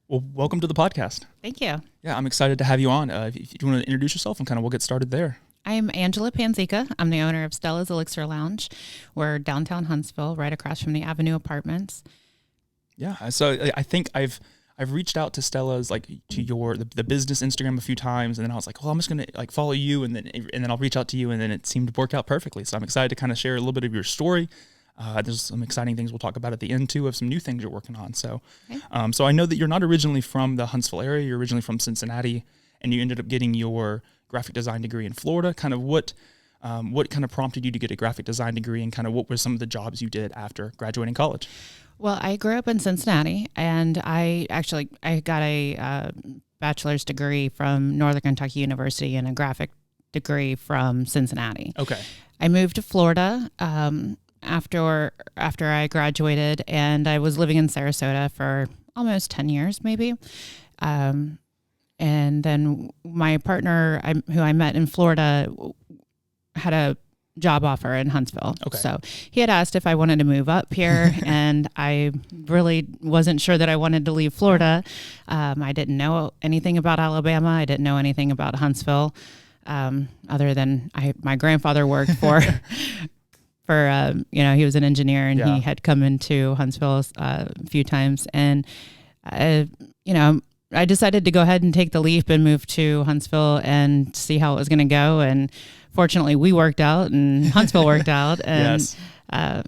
Well, welcome to the podcast. Thank you. Yeah, I'm excited to have you on. If you want to introduce yourself and kind of we'll get started there. I'm Angela Panzica. I'm the owner of Stella's Elixir Lounge. We're downtown Huntsville, right across from the Avenue Apartments. Yeah, so I think I've reached out to Stella's, like, to your the business Instagram a few times, and then I was like, well, I'm just gonna like follow you, and then I'll reach out to you, and then it seemed to work out perfectly. So I'm excited to kind of share a little bit of your story. There's some exciting things we'll talk about at the end too, of some new things you're working on. So, okay. So I know that you're not originally from the Huntsville area. You're originally from Cincinnati, and you ended up getting your graphic design degree in Florida. Kind of what kind of prompted you to get a graphic design degree, and kind of what were some of the jobs you did after graduating college? Well, I grew up in Cincinnati, and I got a bachelor's degree from Northern Kentucky University and a graphic degree from Cincinnati. Okay. I moved to Florida after I graduated, and I was living in Sarasota for almost 10 years, maybe. And then my partner, who I met in Florida, had a job offer in Huntsville. Okay. So he had asked if I wanted to move up here, and I really wasn't sure that I wanted to leave Florida. I didn't know anything about Alabama. I didn't know anything about Huntsville, other than my grandfather worked for he was an engineer, and he had come into Huntsville a few times. And, I decided to go ahead and take the leap and move to Huntsville and see how it was going to go. And fortunately, we worked out, and Huntsville worked out. And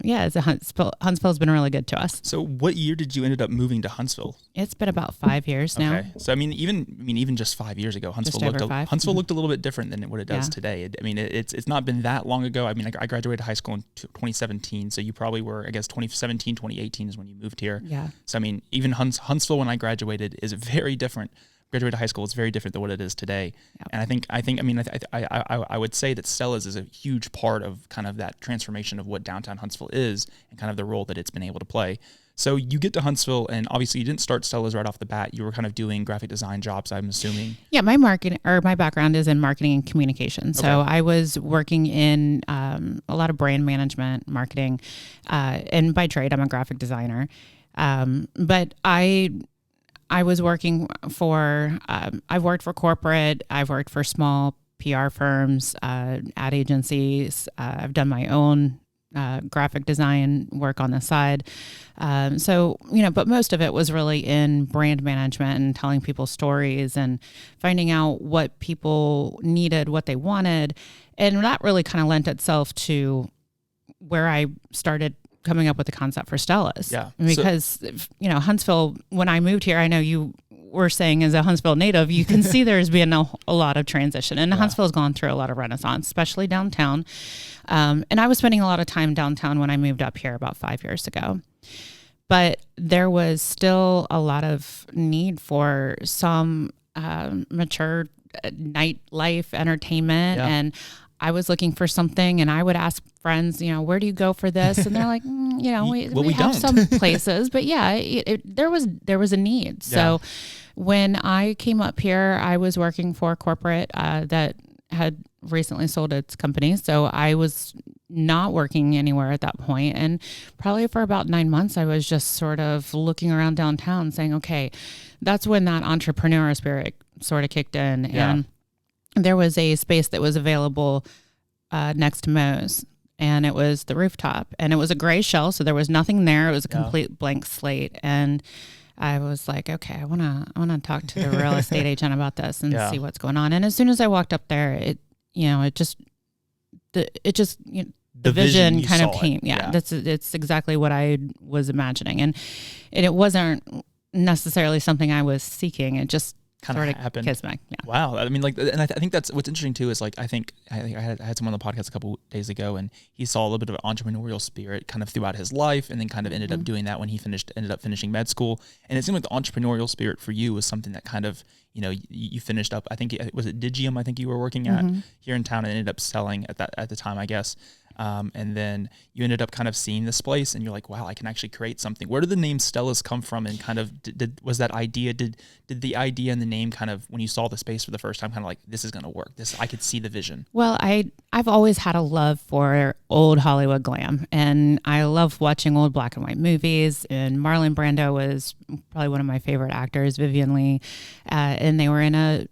Yes. Huntsville's been really good to us. So what year did you ended up moving to Huntsville? It's been about 5 years now. Okay. So even just 5 years ago, Huntsville looked a little bit different than what it does today. It's not been that long ago. I graduated high school in 2017, so you probably were, I guess, 2017, 2018 is when you moved here. Yeah. So even Huntsville when I graduated is very different. Graduated high school is very different than what it is today. Yep. And I would say that Stella's is a huge part of kind of that transformation of what downtown Huntsville is and kind of the role that it's been able to play. So you get to Huntsville, and obviously you didn't start Stella's right off the bat. You were kind of doing graphic design jobs, I'm assuming. Yeah, my background is in marketing and communication. So I was working in a lot of brand management, marketing, and by trade, I'm a graphic designer. But I was working for, I've worked for corporate, I've worked for small PR firms, ad agencies. I've done my own graphic design work on the side. But most of it was really in brand management and telling people stories and finding out what people needed, what they wanted. And that really kind of lent itself to where I started coming up with the concept for Stella's. Yeah. Because, Huntsville, when I moved here, I know you were saying as a Huntsville native, you can see there's been a lot of transition. And Huntsville's gone through a lot of renaissance, especially downtown. And I was spending a lot of time downtown when I moved up here about 5 years ago. But there was still a lot of need for some mature nightlife entertainment. Yeah. And I was looking for something, and I would ask friends, where do you go for this? And they're like, we have some places, but there was a need. Yeah. So when I came up here, I was working for a corporate that had recently sold its company. So I was not working anywhere at that point. And probably for about 9 months, I was just sort of looking around downtown saying, okay, that's when that entrepreneurial spirit sort of kicked in. Yeah. And there was a space that was available next to Moe's, and it was the rooftop, and it was a gray shell, so there was nothing there. It was a complete blank slate, and I was like, okay, I want to talk to the real estate agent about this and see what's going on. And as soon as I walked up there, the vision kind of came. Yeah, it's exactly what I was imagining, and it wasn't necessarily something I was seeking. It just kind of happened. Kismet, yeah. Wow. And I think that's what's interesting too is I think I had someone on the podcast a couple days ago, and he saw a little bit of an entrepreneurial spirit kind of throughout his life, and then kind of ended up doing that when he ended up finishing med school. And it seemed like the entrepreneurial spirit for you was something that kind of, you finished up. I think was it Digium? I think you were working at here in town, and ended up selling at the time, I guess. And then you ended up kind of seeing this place and you're like, wow, I can actually create something. Where did the name Stella's come from? And kind of was that idea, did the idea and the name kind of, when you saw the space for the first time, kind of like, this is going to work. I could see the vision. Well, I've always had a love for old Hollywood glam, and I love watching old black and white movies. And Marlon Brando was probably one of my favorite actors, Vivian Leigh, and they were in a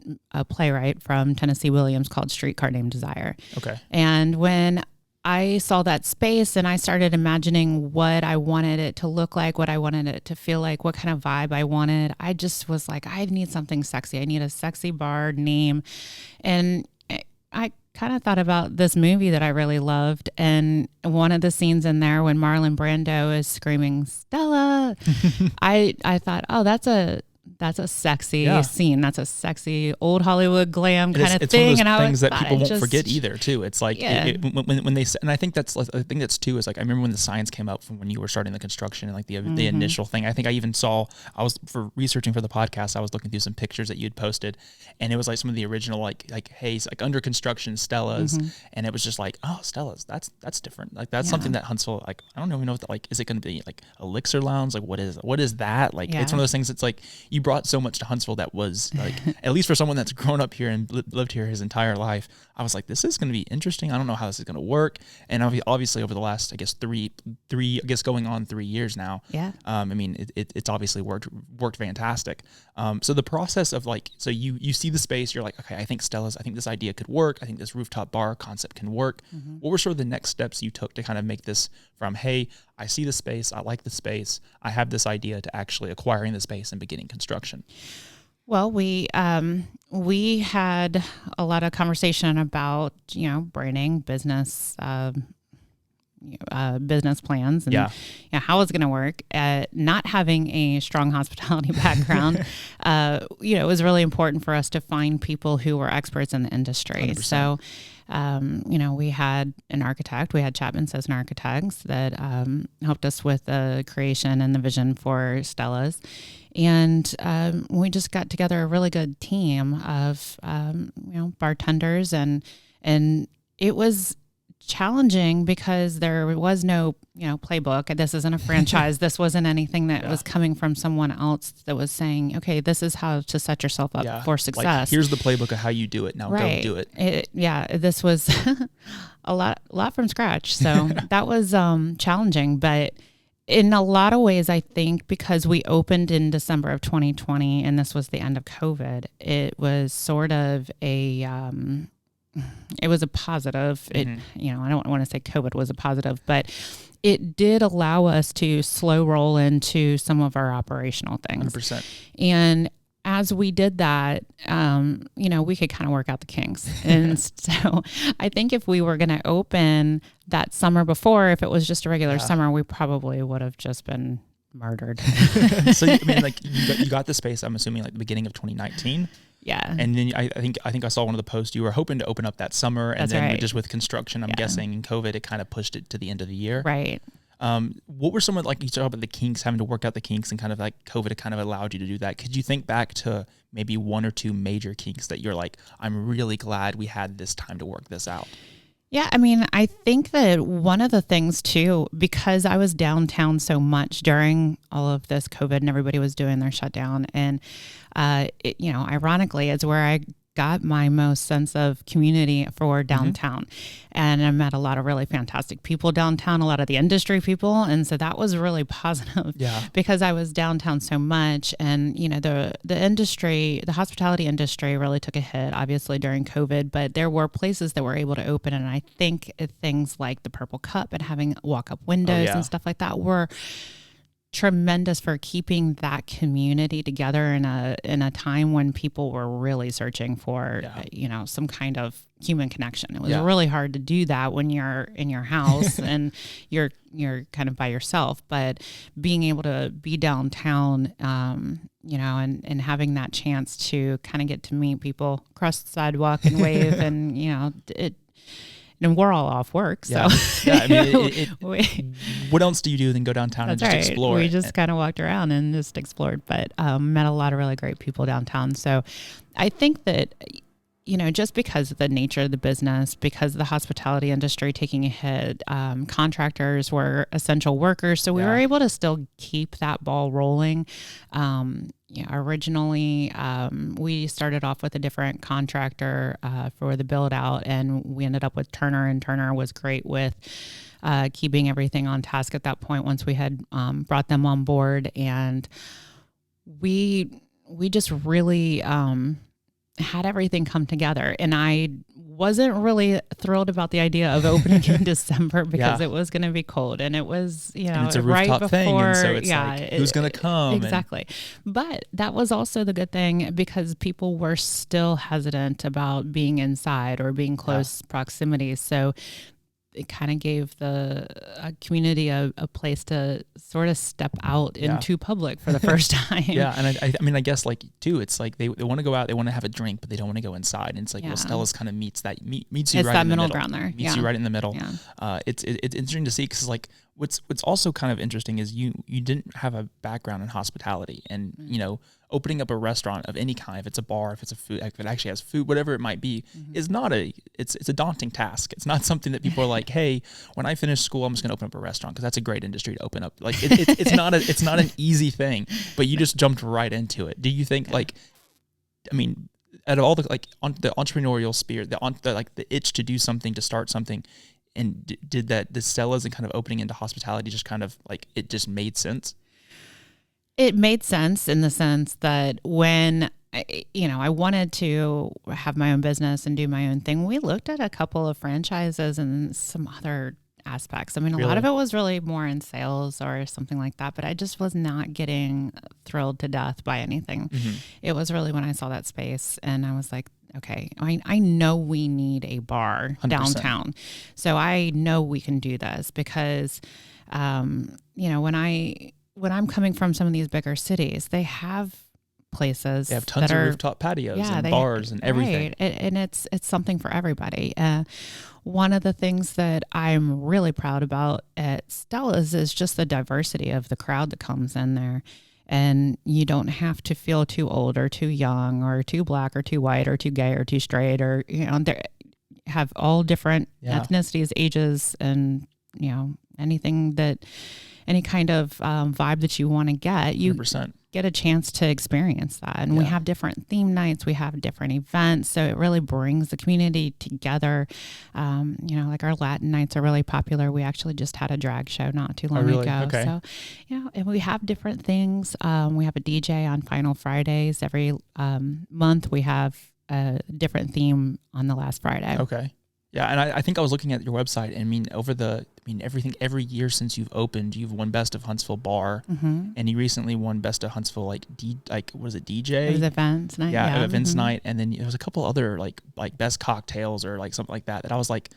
playwright from Tennessee Williams called Streetcar Named Desire. Okay. And when I saw that space and I started imagining what I wanted it to look like, what I wanted it to feel like, what kind of vibe I wanted, I just was like, I need something sexy. I need a sexy bar name. And I kind of thought about this movie that I really loved. And one of the scenes in there when Marlon Brando is screaming, Stella, I thought, oh, that's a sexy scene. That's a sexy old Hollywood glam kind of thing. It's one of those and things that people won't forget either, too. It's like when they, and I think that's too, is like, I remember when the signs came out from when you were starting the construction and like the initial thing. I think I was for researching for the podcast, I was looking through some pictures that you'd posted, and it was like some of the original like hey, like under construction Stella's, and it was just like, oh, Stella's, that's different. Like that's something that Huntsville, like I don't even know what that, like, is it going to be like Elixir Lounge? Like what is that? Like it's one of those things. It's like you brought so much to Huntsville that was like, at least for someone that's grown up here and lived here his entire life, I was like, this is going to be interesting. I don't know how this is going to work. And obviously over the last, I guess going on 3 years now. Yeah. I mean, it's obviously worked fantastic. So the process of like, so you see the space, you're like, okay, I think this idea could work. I think this rooftop bar concept can work. What were sort of the next steps you took to kind of make this from, hey, I see the space, I like the space, I have this idea, to actually acquiring the space and beginning construction? Well, we had a lot of conversation about, branding, business plans, and how it's going to work. Not having a strong hospitality background, it was really important for us to find people who were experts in the industry. 100%. So, we had an architect. We had Chapman Sisson Architects that helped us with the creation and the vision for Stella's. And we just got together a really good team of, bartenders, and it was challenging because there was no, playbook. This isn't a franchise. This wasn't anything that was coming from someone else that was saying, okay, this is how to set yourself up for success. Like, here's the playbook of how you do it. Now go do it. This was a lot from scratch. So that was challenging, but in a lot of ways, I think because we opened in December of 2020 and this was the end of COVID, it was sort of it was a positive. I don't want to say COVID was a positive, but it did allow us to slow roll into some of our operational things. 100%. And as we did that, we could kind of work out the kinks. And so I think if we were going to open that summer before, if it was just a regular summer, we probably would have just been murdered. So, I mean, like you got the space, I'm assuming like the beginning of 2019. Yeah. And then I think I saw one of the posts, you were hoping to open up that summer, and then just with construction, I'm guessing, and COVID, it kind of pushed it to the end of the year. Right. What were some of, like, you talked about the kinks, having to work out the kinks, and kind of like COVID kind of allowed you to do that. Could you think back to maybe one or two major kinks that you're like, I'm really glad we had this time to work this out? Yeah, I mean, I think that one of the things too, because I was downtown so much during all of this COVID and everybody was doing their shutdown, and ironically, it's where I got my most sense of community for downtown. And I met a lot of really fantastic people downtown, a lot of the industry people. And so that was really positive because I was downtown so much. And, the industry, the hospitality industry really took a hit, obviously, during COVID, but there were places that were able to open. And I think things like the Purple Cup and having walk-up windows and stuff like that were tremendous for keeping that community together in a time when people were really searching for some kind of human connection. It was really hard to do that when you're in your house and you're kind of by yourself, but being able to be downtown and having that chance to kind of get to meet people, cross the sidewalk and wave and and we're all off work, so I mean, what else do you do than go downtown and just explore? We just kind of walked around and just explored, but met a lot of really great people downtown. So I think that just because of the nature of the business, because of the hospitality industry taking a hit, contractors were essential workers. So we were able to still keep that ball rolling. Originally, we started off with a different contractor for the build out, and we ended up with Turner, and Turner was great with keeping everything on task at that point once we had brought them on board. And we just really had everything come together. And I wasn't really thrilled about the idea of opening in December because it was going to be cold, and it was, and it's a right rooftop before, thing, and so it's like, who's going to come? Exactly. But that was also the good thing, because people were still hesitant about being inside or being close proximity. So it kind of gave the community a place to sort of step out into public for the first time. And I mean, I guess like too, it's like they want to go out, they want to have a drink, but they don't want to go inside. And it's like, well, Stella's kind of meets you it's right that in the middle middle. ground there. Meets you right in the middle. It's interesting to see, because like what's also kind of interesting is you didn't have a background in hospitality, and opening up a restaurant of any kind, if it's a bar, if it's a food, if it actually has food, whatever it might be, is not it's a daunting task. It's not something that people are like, hey, when I finish school, I'm just going to open up a restaurant, because that's a great industry to open up. Like it's not an easy thing, but you just jumped right into it. Do you think out of all the on the entrepreneurial spirit, the itch to do something, to start something, and did that the Stella's and kind of opening into hospitality just kind of like it just made sense? It made sense in the sense that when I wanted to have my own business and do my own thing, we looked at a couple of franchises and some other aspects. I mean, a lot of it was really more in sales or something like that, but I just was not getting thrilled to death by anything. It was really when I saw that space, and I was like, okay, I know we need a bar 100%. Downtown. So I know we can do this, because, when I'm coming from some of these bigger cities, they have places. They have tons of rooftop patios and bars and everything. Right. And it's something for everybody. One of the things that I'm really proud about at Stella's is just the diversity of the crowd that comes in there. And you don't have to feel too old or too young or too black or too white or too gay or too straight, or, they have all different ethnicities, ages, and, any kind of vibe that you want to get, you 100%. Get a chance to experience that. And we have different theme nights, we have different events. So it really brings the community together. Like our Latin nights are really popular. We actually just had a drag show not too long ago. Okay. So, and we have different things. We have a DJ on Final Fridays. Every month we have a different theme on the last Friday. Okay. Yeah, and I think I was looking at your website, and every year since you've opened, you've won Best of Huntsville Bar, and you recently won Best of Huntsville was it DJ? It was Events Night. Yeah, Events Night, and then there was a couple other like Best Cocktails or like something like that. That I was like,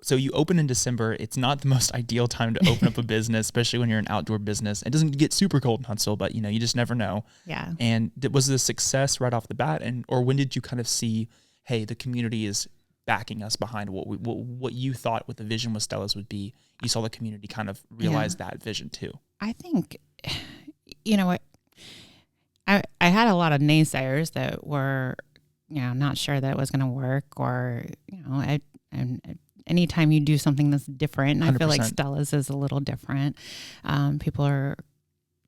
so you open in December. It's not the most ideal time to open up a business, especially when you're an outdoor business. It doesn't get super cold in Huntsville, but you just never know. Yeah. And was it a success right off the bat, or when did you kind of see, hey, the community is backing us behind what you thought what the vision with Stella's would be? You saw the community kind of realize that vision too. I think, what I had a lot of naysayers that were, not sure that it was going to work, or, and anytime you do something that's different, and 100%. I feel like Stella's is a little different. People are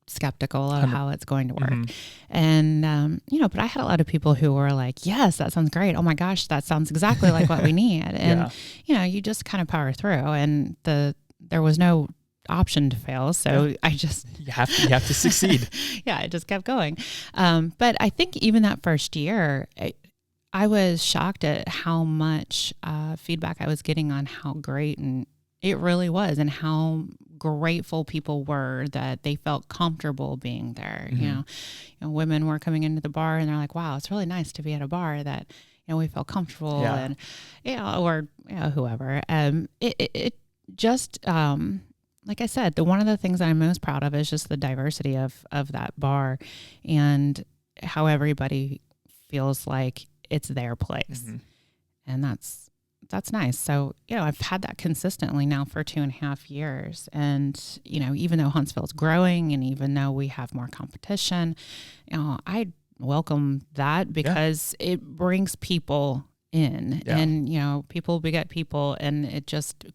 skeptical of how it's going to work. And, but I had a lot of people who were like, yes, that sounds great. Oh my gosh, that sounds exactly like what we need. And, you just kind of power through, and there was no option to fail. So I just, you have to succeed. I just kept going. But I think even that first year, I was shocked at how much feedback I was getting on how great and it really was, and how grateful people were that they felt comfortable being there. Women were coming into the bar and they're like, wow, it's really nice to be at a bar that, we feel comfortable, and, or whoever. It just, like I said, one of the things I'm most proud of is just the diversity of that bar, and how everybody feels like it's their place. And that's nice. So, I've had that consistently now for 2.5 years. And, even though Huntsville's growing, and even though we have more competition, I welcome that because it brings people in and, you know, people beget people, and it just,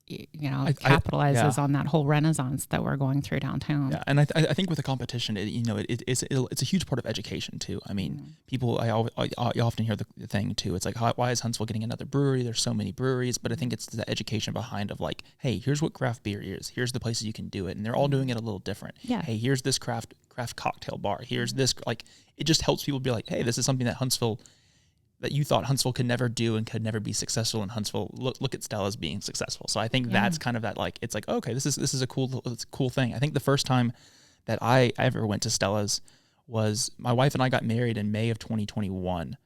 you know, capitalizes on that whole renaissance that we're going through downtown. Yeah, and I think with the competition, it's a huge part of education too. I mean, people, I often hear the thing too. It's like, why is Huntsville getting another brewery? There's so many breweries, but I think it's the education behind of like, hey, here's what craft beer is. Here's the places you can do it, and they're all doing it a little different. Yeah. Hey, here's this craft cocktail bar. Here's this, like, it just helps people be like, hey, this is something that you thought Huntsville could never do and could never be successful in Huntsville. Look at Stella's being successful. So I think that's kind of that, like, it's like, okay, this is a cool thing. I think the first time that I ever went to Stella's was my wife and I got married in May of 2021.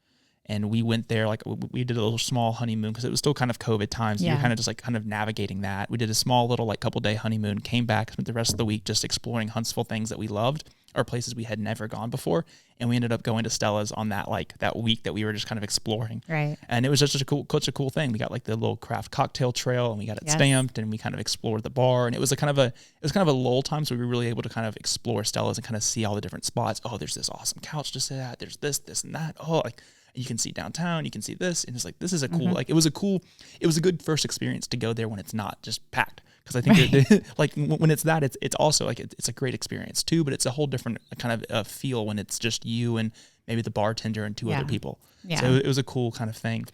And we went there, like, we did a little small honeymoon because it was still kind of COVID times. So you're kind of just like kind of navigating that. We did a small little like couple day honeymoon, came back, spent the rest of the week just exploring Huntsville things that we loved or places we had never gone before. And we ended up going to Stella's on that week that we were just kind of exploring. Right. And it was just such a cool thing. We got like the little craft cocktail trail and we got it stamped, and we kind of explored the bar. And it was kind of a lull time. So we were really able to kind of explore Stella's and kind of see all the different spots. Oh, there's this awesome couch to sit at. There's this and that. Oh, like, you can see downtown, you can see this, and it's like, this is a cool, like, it was a good first experience to go there when it's not just packed. Because I think like when it's that, it's also like, it's a great experience too, but it's a whole different kind of feel when it's just you and maybe the bartender and two other people. Yeah. So it was a cool kind of thing.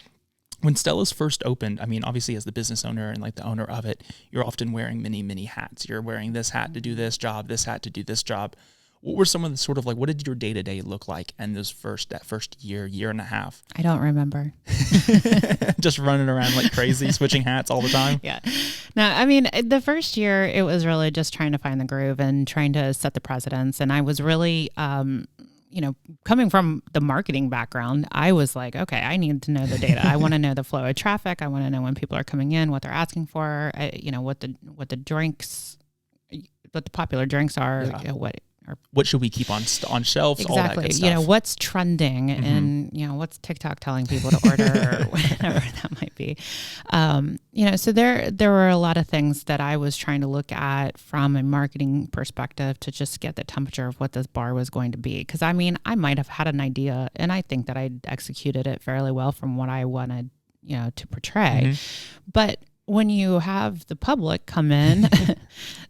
When Stella's first opened, I mean, obviously as the business owner and like the owner of it, you're often wearing many hats. You're wearing this hat to do this job, this hat to do this job. What were some of the sort of like, what did your day-to-day look like in that first year and a half? I don't remember. Just running around like crazy, switching hats all the time? Yeah. No, I mean, the first year, it was really just trying to find the groove and trying to set the precedents. And I was really, coming from the marketing background, I was like, okay, I need to know the data. I want to know the flow of traffic. I want to know when people are coming in, what they're asking for, what the drinks, what the popular drinks are, what should we keep on shelves? Exactly. All that good stuff. What's trending and, what's TikTok telling people to order or whatever that might be. So there were a lot of things that I was trying to look at from a marketing perspective to just get the temperature of what this bar was going to be. Cause I mean, I might have had an idea and I think that I executed it fairly well from what I wanted, to portray, but when you have the public come in,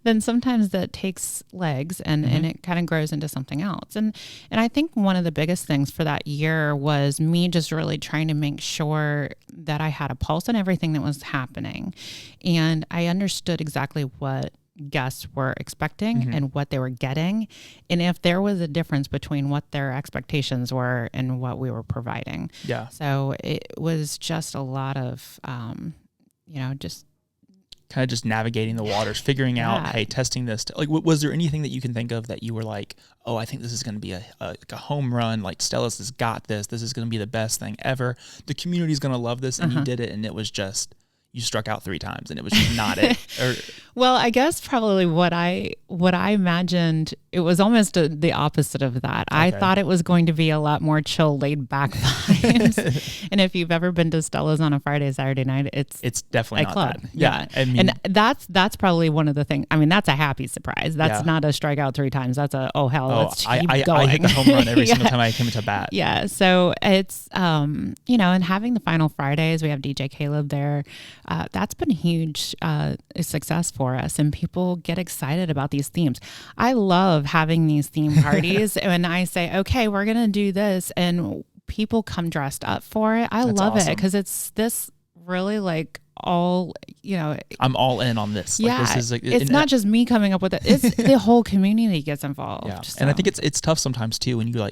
then sometimes that takes legs and it kind of grows into something else. And I think one of the biggest things for that year was me just really trying to make sure that I had a pulse on everything that was happening. And I understood exactly what guests were expecting and what they were getting. And if there was a difference between what their expectations were and what we were providing. Yeah. So it was just a lot of, just kind of just navigating the waters, figuring out, hey, testing this. Like, was there anything that you can think of that you were like, oh, I think this is going to be a home run. Like, Stella's has got this. This is going to be the best thing ever. The community's going to love this. And you did it. And it was just, you struck out 3 times and it was just not it. Well, I guess probably what I imagined, it was almost the opposite of that. Okay. I thought it was going to be a lot more chill, laid back vibes. And if you've ever been to Stella's on a Friday, Saturday night, it's definitely a club. That. Yeah. I mean, and that's probably one of the things. I mean, that's a happy surprise. That's not a strikeout 3 times. That's let's keep going. I hit the home run every single time I came into bat. Yeah. So it's, and having the final Fridays, we have DJ Caleb there. That's been a huge success for us, and people get excited about these themes. I love having these theme parties and I say, okay, we're going to do this, and people come dressed up for it. That's love awesome. It because it's this really like all, I'm all in on this. Yeah. Like, this is like, it's not just me coming up with it. It's the whole community gets involved. Yeah. So. And I think it's tough sometimes too, when you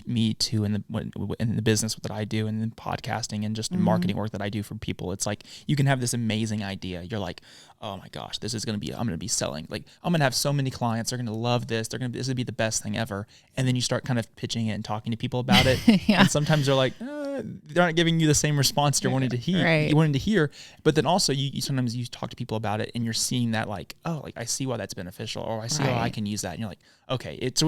me too, in the business that I do and in podcasting and just marketing work that I do for people. It's like, you can have this amazing idea. You're like, oh my gosh, I'm going to be selling. Like, I'm going to have so many clients. They're going to love this. This would be the best thing ever. And then you start kind of pitching it and talking to people about it. Yeah. And sometimes they're like, they're not giving you the same response you're wanting to hear. Right. You wanted to hear. But then also you sometimes you talk to people about it and you're seeing that like, oh, like I see why that's beneficial, or I see how I can use that. And you're like, okay, it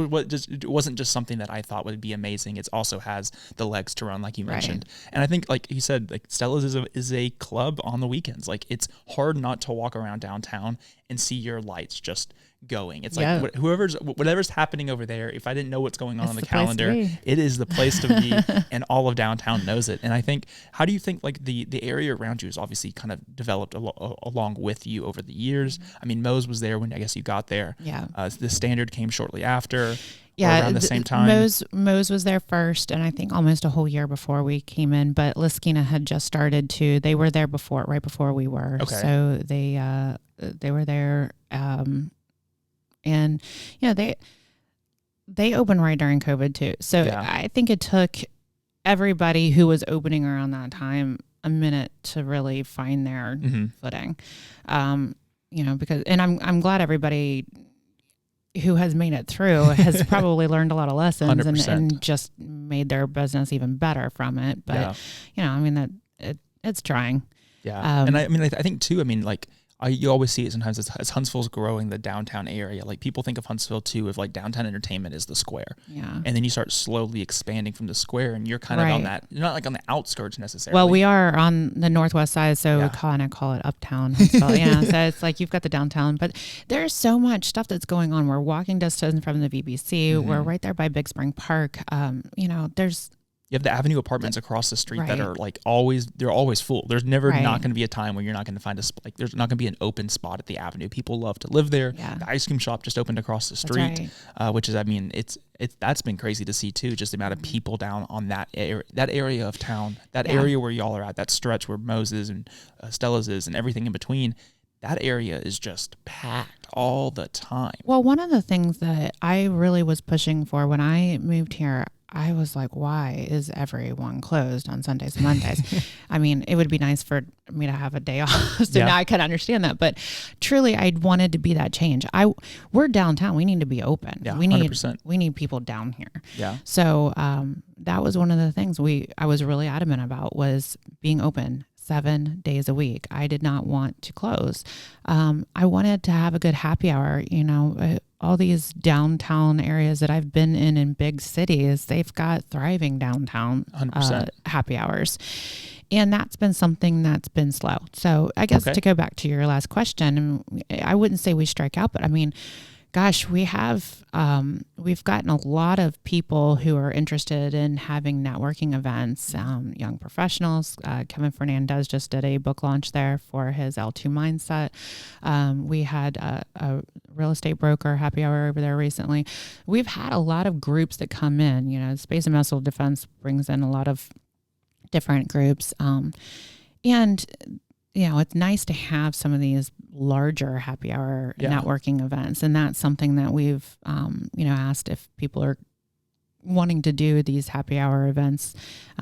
wasn't just something that I thought would be amazing. It also has the legs to run, like you mentioned. Right. And I think, like you said, like Stella's is a club on the weekends. Like, it's hard not to walk around downtown and see your lights just going. It's like whatever's happening over there. If I didn't know what's going on the calendar, it is the place to be, and all of downtown knows it. And I think, how do you think like the area around you is obviously kind of developed along with you over the years? I mean, Moe's was there when I guess you got there. Yeah. The Standard came shortly after. Yeah, around the same time. Moe's was there first, and I think almost a whole year before we came in. But Liskina had just started too. They were there right before we were. Okay. So they were there, and they opened right during COVID too. So I think it took everybody who was opening around that time a minute to really find their footing. Because I'm glad everybody who has made it through has probably learned a lot of lessons and just made their business even better from it. But, it's trying. Yeah. And I think too, you always see it sometimes as Huntsville's growing the downtown area. Like people think of Huntsville too, of like downtown entertainment is the square. Yeah. And then you start slowly expanding from the square, and you're kind of on that, you're not like on the outskirts necessarily. Well, we are on the northwest side, so we kind of call it uptown Huntsville. So it's like you've got the downtown, but there's so much stuff that's going on. We're walking distance from the VBC. We're right there by Big Spring Park. You have the Avenue apartments across the street that are like they're always full. There's never not going to be a time where you're not going to find there's not going to be an open spot at the Avenue. People love to live there. Yeah. The ice cream shop just opened across the street, which is, that's been crazy to see too. Just the amount of people down on that area of town, area where y'all are at, that stretch where Moses and Stella's is and everything in between. That area is just packed all the time. Well, one of the things that I really was pushing for when I moved here, I was like, why is everyone closed on Sundays and Mondays? It would be nice for me to have a day off. Now I can understand that. But truly, I wanted to be that change. We're downtown. We need to be open. Yeah, we 100%. need people down here. Yeah. So that was one of the things I was really adamant about, was being open 7 days a week. I did not want to close. I wanted to have a good happy hour. All these downtown areas that I've been in big cities, they've got thriving downtown 100%. Happy hours. And that's been something that's been slow. So I guess to go back to your last question, I wouldn't say we strike out, but gosh, we've gotten a lot of people who are interested in having networking events, young professionals. Kevin Fernandez just did a book launch there for his L2 Mindset. We had a real estate broker happy hour over there recently. We've had a lot of groups that come in. Space and Missile Defense brings in a lot of different groups. It's nice to have some of these larger happy hour networking events. And that's something that we've, asked if people are wanting to do these happy hour events,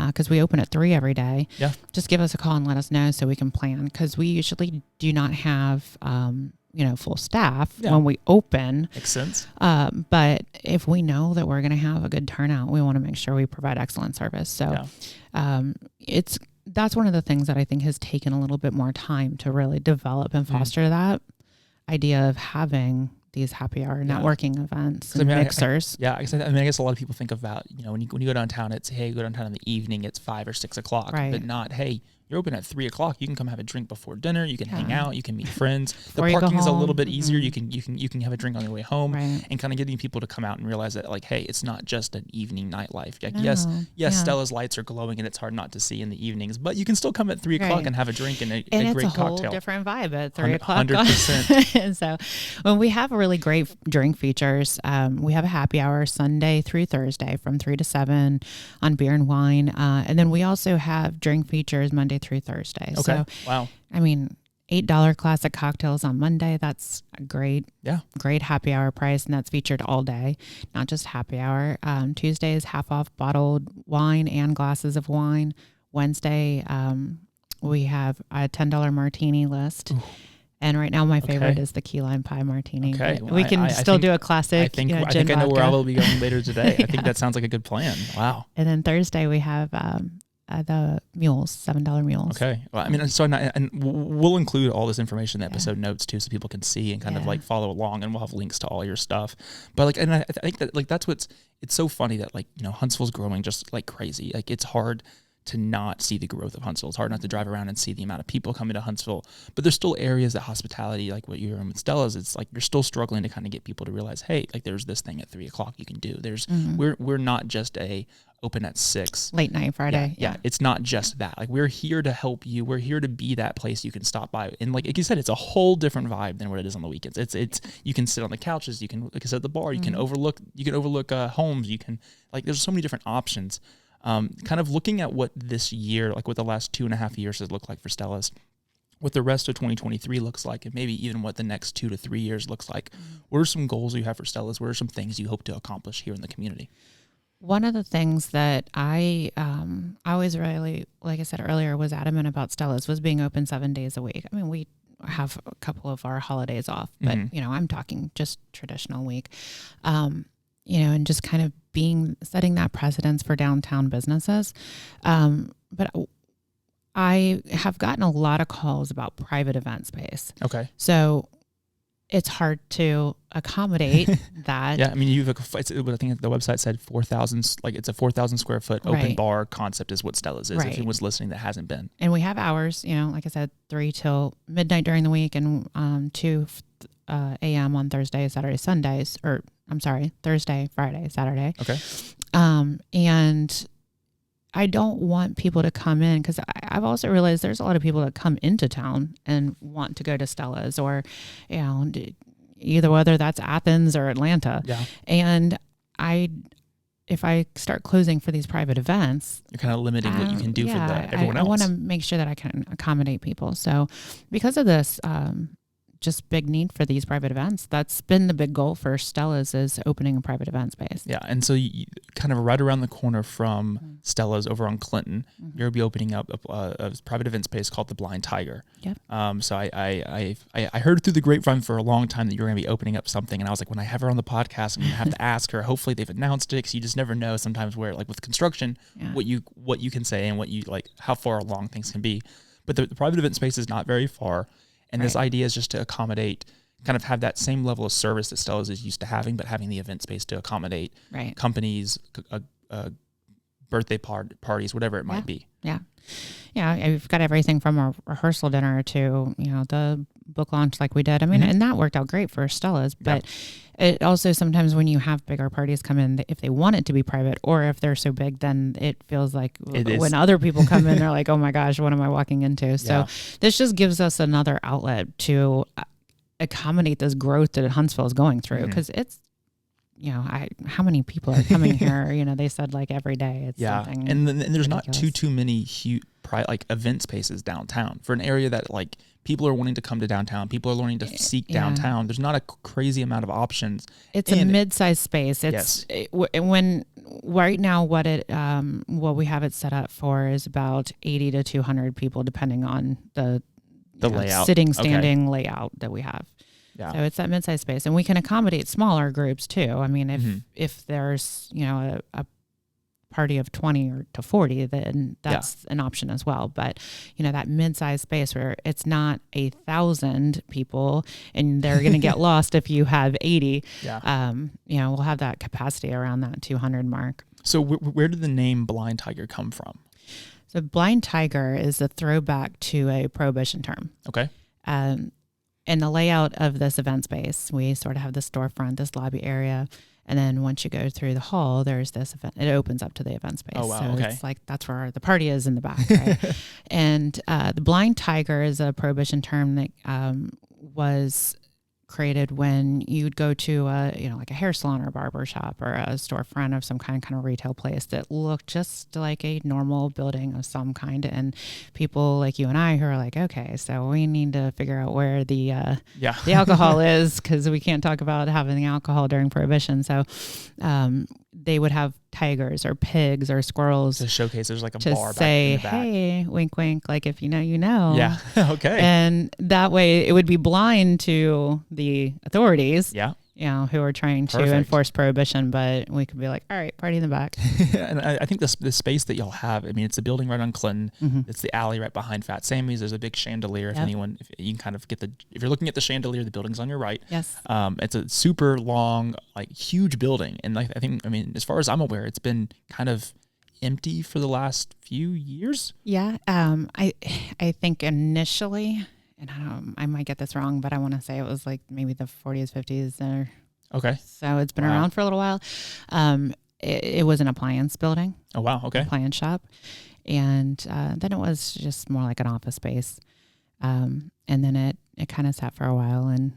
because we open at 3 every day. Yeah. Just give us a call and let us know so we can plan, because we usually do not have, full staff when we open. Makes sense. But if we know that we're going to have a good turnout, we want to make sure we provide excellent service. So that's one of the things that I think has taken a little bit more time to really develop and foster that idea of having these happy hour networking events and mixers. I guess a lot of people think about, when you go downtown, it's, hey, go downtown in the evening, it's 5 or 6 o'clock, but not, hey, you're open at 3 o'clock. You can come have a drink before dinner. You can hang out. You can meet friends. The parking is a little bit easier. You can have a drink on your way home, and kind of getting people to come out and realize that, like, hey, it's not just an evening nightlife. Like, yes, Stella's lights are glowing and it's hard not to see in the evenings, but you can still come at 3 o'clock and have a drink and a great cocktail. And it's a whole different vibe at 3 o'clock. 100%. So when we have really great drink features, we have a happy hour Sunday through Thursday from 3 to 7 on beer and wine. And then we also have drink features Monday through Thursday. Okay. So, wow. $8 classic cocktails on Monday. That's a great happy hour price, and that's featured all day, not just happy hour. Tuesday is half off bottled wine and glasses of wine. Wednesday, we have a $10 martini list. Ooh. And right now, my favorite is the key lime pie martini. Okay. Well, we can still do a classic. I think I know where I will be going later today. I think that sounds like a good plan. Wow. And then Thursday, we have the mules, $7 mules. Okay. Well, and we'll include all this information in the episode notes too, so people can see and kind of like follow along, and we'll have links to all your stuff. But and I think that that's it's so funny that Huntsville's growing just like crazy. Like, it's hard to not see the growth of Huntsville. It's hard not to drive around and see the amount of people coming to Huntsville, but there's still areas that hospitality, like what you're doing with Stella's, it's like you're still struggling to kind of get people to realize, hey, like there's this thing at 3:00 you can do. There's we're not just a open at 6 late night Friday. Yeah, it's not just that. Like we're here to help you. We're here to be that place you can stop by. And like you said, it's a whole different vibe than what it is on the weekends. It's you can sit on the couches, you can, like I said, at the bar, you can overlook homes, you can, like there's so many different options. Kind of looking at what this year, like what the last 2.5 years has looked like for Stella's, what the rest of 2023 looks like, and maybe even what the next 2 to 3 years looks like. What are some goals you have for Stella's? What are some things you hope to accomplish here in the community? One of the things that I always really, like I said earlier, was adamant about Stella's was being open 7 days a week. I mean, we have a couple of our holidays off, but I'm talking just traditional week. And just kind of setting that precedence for downtown businesses. But I have gotten a lot of calls about private event space. Okay. So it's hard to accommodate that. Yeah, I mean, I think the website said 4,000, like it's a 4,000 square foot open bar concept is what Stella's is. Right. If anyone was listening that hasn't been. And we have hours, like I said, 3 till midnight during the week and 2 a.m. on Thursday, Saturday, Sundays, or I'm sorry, Thursday, Friday, Saturday. Okay. And I don't want people to come in because I've also realized there's a lot of people that come into town and want to go to Stella's or, either whether that's Athens or Atlanta. Yeah. And if I start closing for these private events, you're kind of limiting what you can do for everyone else. I want to make sure that I can accommodate people. So because of this, just big need for these private events. That's been the big goal for Stella's is opening a private event space. Yeah, and so you kind of right around the corner from Stella's over on Clinton, you're going to be opening up a private event space called the Blind Tiger. Yep. So I heard through the grapevine for a long time that you were going to be opening up something, and I was like, when I have her on the podcast, I'm going to have to ask her. Hopefully they've announced it because you just never know sometimes where, like with construction, what you can say and what you like, how far along things can be. But the private event space is not very far. And this idea is just to accommodate, kind of have that same level of service that Stella's is used to having, but having the event space to accommodate companies, birthday parties, whatever it might be. Yeah. Yeah. We've got everything from a rehearsal dinner to, the book launch like we did. I mean, and that worked out great for Stella's, but it also sometimes when you have bigger parties come in, if they want it to be private or if they're so big, then it feels like when other people come in, they're like, oh my gosh, what am I walking into? So this just gives us another outlet to accommodate this growth that Huntsville is going through. Cause it's, how many people are coming here? They said like every day. It's something and there's ridiculous. not too many huge event spaces downtown for an area that like people are wanting to come to downtown. People are learning to seek downtown. There's not a crazy amount of options. It's a mid-sized space. It's when right now what we have it set up for is about 80 to 200 people, depending on the layout, sitting, standing layout that we have. Yeah. So it's that mid-sized space, and we can accommodate smaller groups too. I mean, if there's a party of 20 or to 40, then that's an option as well. But that mid-sized space where it's not 1,000 people and they're going to get lost if you have 80. We'll have that capacity around that 200 mark. So where did the name Blind Tiger come from? So Blind Tiger is a throwback to a Prohibition term. Okay. In the layout of this event space, we sort of have the storefront, this lobby area. And then once you go through the hall, there's this event. It opens up to the event space. Oh, wow. So Okay. it's like that's where the party is in the back, right? And the Blind Tiger is a Prohibition term that was created when you'd go to like a hair salon or a barber shop or a storefront of some kind of retail place that looked just like a normal building of some kind, and people like you and I who are like, okay, so we need to figure out where the alcohol is, because we can't talk about having the alcohol during Prohibition. So they would have tigers or pigs or squirrels to showcase there's like a to bar say, back in the back. hey, wink, wink, like if you know, you know. Yeah. Okay. And that way it would be blind to the authorities. Yeah. Who are trying to enforce Prohibition, but we could be like, all right, party in the back. And I think the space that y'all have, I mean, it's a building right on Clinton. It's the alley right behind Fat Sammy's. There's a big chandelier. If you can kind of if you're looking at the chandelier, the building's on your right. Yes. It's a super long, like huge building. And I think, as far as I'm aware, it's been kind of empty for the last few years? Yeah. I think initially, and I might get this wrong, but I want to say it was like maybe the 40s, 50s. Okay. So it's been around for a little while. It was an appliance building. Oh, wow. Okay. Appliance shop. And then it was just more like an office space. And then it kind of sat for a while, and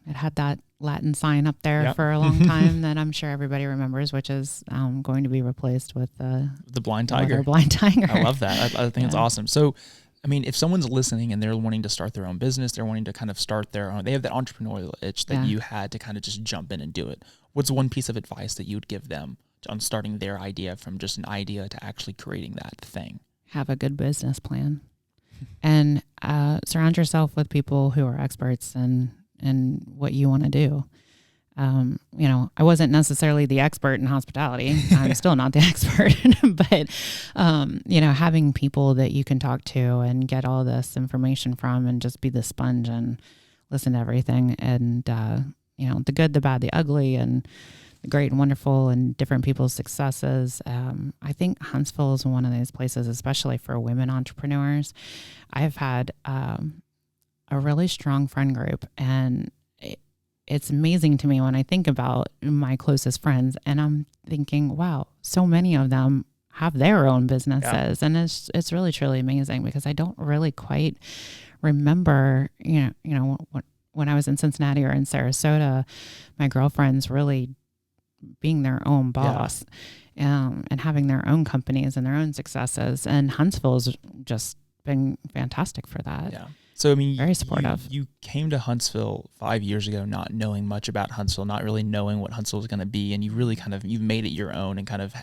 it had that Latin sign up there for a long time that I'm sure everybody remembers, which is going to be replaced with the blind tiger. Blind tiger. I love that. I think it's awesome. So, I mean, if someone's listening and they're wanting to start their own business, they're wanting to kind of start their own, they have that entrepreneurial itch that you had to kind of just jump in and do it. What's one piece of advice that you would give them on starting their idea from just an idea to actually creating that thing? Have a good business plan, and surround yourself with people who are experts in what you want to do. I wasn't necessarily the expert in hospitality. I'm still not the expert, but, having people that you can talk to and get all this information from and just be the sponge and listen to everything. And, the good, the bad, the ugly, and the great and wonderful, and different people's successes. I think Huntsville is one of those places, especially for women entrepreneurs. I've had a really strong friend group, and it's amazing to me when I think about my closest friends, and I'm thinking, wow, so many of them have their own businesses. And it's really, truly amazing, because I don't really quite remember, when I was in Cincinnati or in Sarasota, my girlfriends really being their own boss and having their own companies and their own successes. And Huntsville's just been fantastic for that. Yeah. So, I mean, very supportive. You came to Huntsville 5 years ago, not knowing much about Huntsville, not really knowing what Huntsville was going to be, and you really you've made it your own, and kind of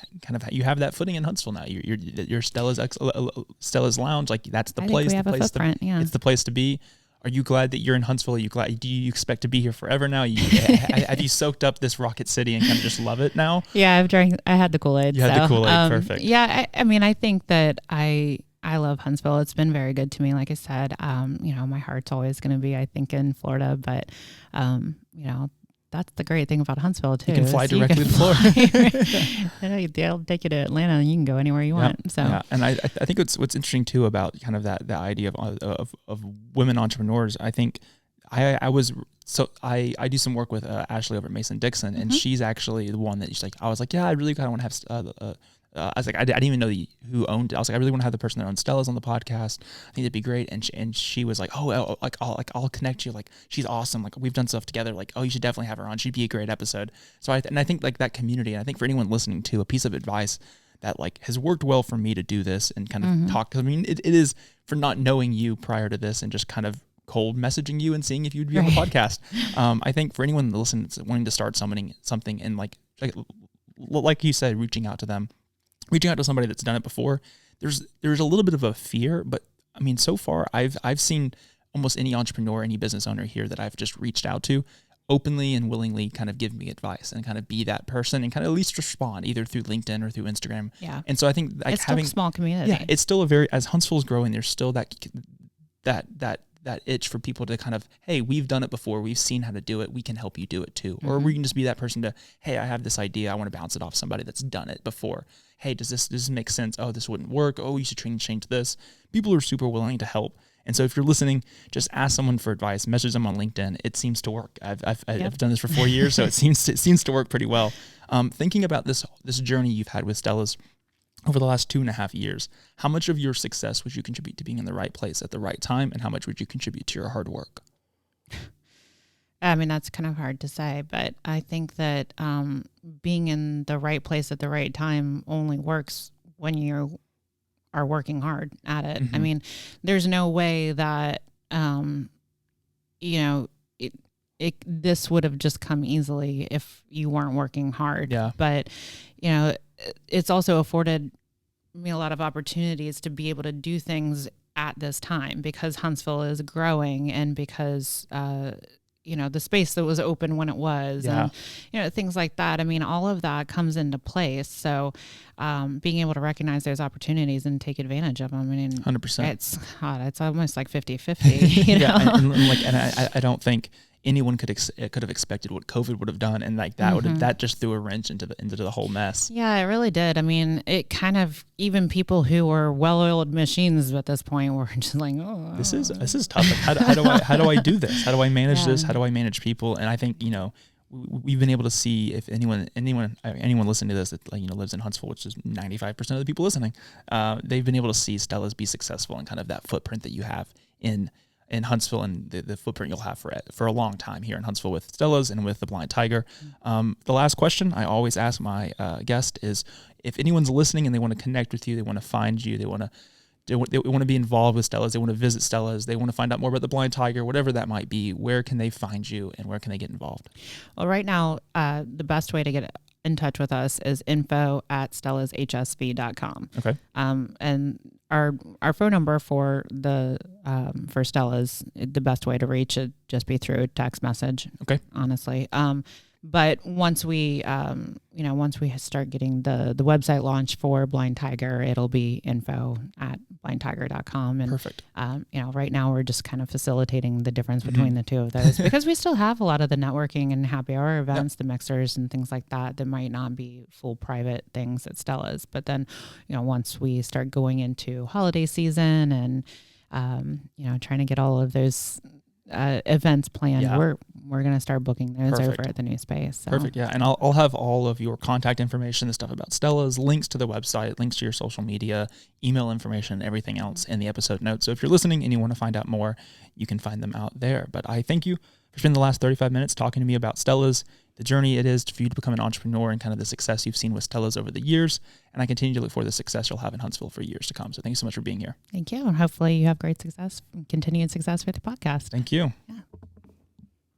you have that footing in Huntsville now. You're Stella's Lounge, like that's the place. We have a footprint. It's the place to be. Are you glad that you're in Huntsville? Are you glad? Do you expect to be here forever now? Have you soaked up this rocket city and kind of just love it now? Yeah, I had the Kool-Aid. You had the Kool-Aid, perfect. Yeah, I think that I love Huntsville. It's been very good to me. Like I said, my heart's always going to be, I think, in Florida, but, that's the great thing about Huntsville too. You can fly directly to Florida. They'll take you to Atlanta, and you can go anywhere you want. So, and I think what's interesting too about kind of that idea of women entrepreneurs. I think I do some work with Ashley over at Mason-Dixon, and she's actually the one that she's like, I was like, yeah, I really kind of want to have. I was like, I didn't even know who owned it. I was like, I really want to have the person that owns Stella's on the podcast. I think it'd be great. And she was like, I'll connect you. Like, she's awesome. Like, we've done stuff together. Like, oh, you should definitely have her on. She'd be a great episode. So I think like that community, and I think for anyone listening to, a piece of advice that like has worked well for me to do this and kind of talk. Cause I mean, it is for not knowing you prior to this and just kind of cold messaging you and seeing if you'd be on the podcast. I think for anyone that listens, wanting to start something and like you said, reaching out to somebody that's done it before, there's a little bit of a fear, but I mean, so far I've seen almost any entrepreneur, any business owner here that I've just reached out to openly and willingly kind of give me advice and kind of be that person and kind of at least respond either through LinkedIn or through Instagram. Yeah. And so I think like it's still a small community. Yeah, it's still as Huntsville's growing, there's still that itch for people to kind of, hey, we've done it before. We've seen how to do it. We can help you do it too. Or we can just be that person to, hey, I have this idea. I want to bounce it off somebody that's done it before. Hey, does this make sense? Oh, this wouldn't work. Oh, you should change this. People are super willing to help. And so if you're listening, just ask someone for advice, message them on LinkedIn. It seems to work. I've done this for 4 years, so it seems to work pretty well. Thinking about this journey you've had with Stella's over the last 2.5 years, how much of your success would you contribute to being in the right place at the right time, and how much would you contribute to your hard work? I mean, that's kind of hard to say, but I think that being in the right place at the right time only works when you are working hard at it. I mean, there's no way that, this would have just come easily if you weren't working hard. Yeah. But, it's also afforded me a lot of opportunities to be able to do things at this time because Huntsville is growing and because, the space that was open when it was and, things like that. I mean, all of that comes into place. So being able to recognize those opportunities and take advantage of them. I mean, 100%. It's almost like 50-50, Yeah, and I don't think anyone could have expected what COVID would have done, and like that that just threw a wrench into the whole mess. Yeah, it really did. I mean, it kind of, even people who were well-oiled machines at this point were just like, oh, this is tough. Like, how do I do this? How do I manage this? How do I manage people? And I think, we've been able to see, if anyone listening to this that lives in Huntsville, which is 95% of the people listening, they've been able to see Stella's be successful and kind of that footprint that you have in Huntsville, and the footprint you'll have for a long time here in Huntsville with Stella's and with the Blind Tiger. The last question I always ask my guest is, if anyone's listening and they want to connect with you, they want to find you, they want to be involved with Stella's, they want to visit Stella's, they want to find out more about the Blind Tiger, whatever that might be, where can they find you and where can they get involved? Well, right now, the best way to get in touch with us is info@stellashsv.com. Okay. And our phone number for Stella's, the best way to reach it just be through a text message. Okay. Honestly. But once we start getting the website launched for Blind Tiger, it'll be info@blindtiger.com. And, perfect. Right now we're just kind of facilitating the difference between the two of those, because we still have a lot of the networking and happy hour events, the mixers and things like that might not be full private things at Stella's. But then, once we start going into holiday season and, trying to get all of those events planned, we're going to start booking those over at the new space. So. Perfect. Yeah. And I'll have all of your contact information, the stuff about Stella's, links to the website, links to your social media, email information, everything else in the episode notes. So if you're listening and you want to find out more, you can find them out there. But I thank you for spending the last 35 minutes talking to me about Stella's, the journey it is for you to become an entrepreneur, and kind of the success you've seen with Stella's over the years. And I continue to look for the success you'll have in Huntsville for years to come. So thank you so much for being here. Thank you. And hopefully you have great success, continued success with the podcast. Thank you. Yeah.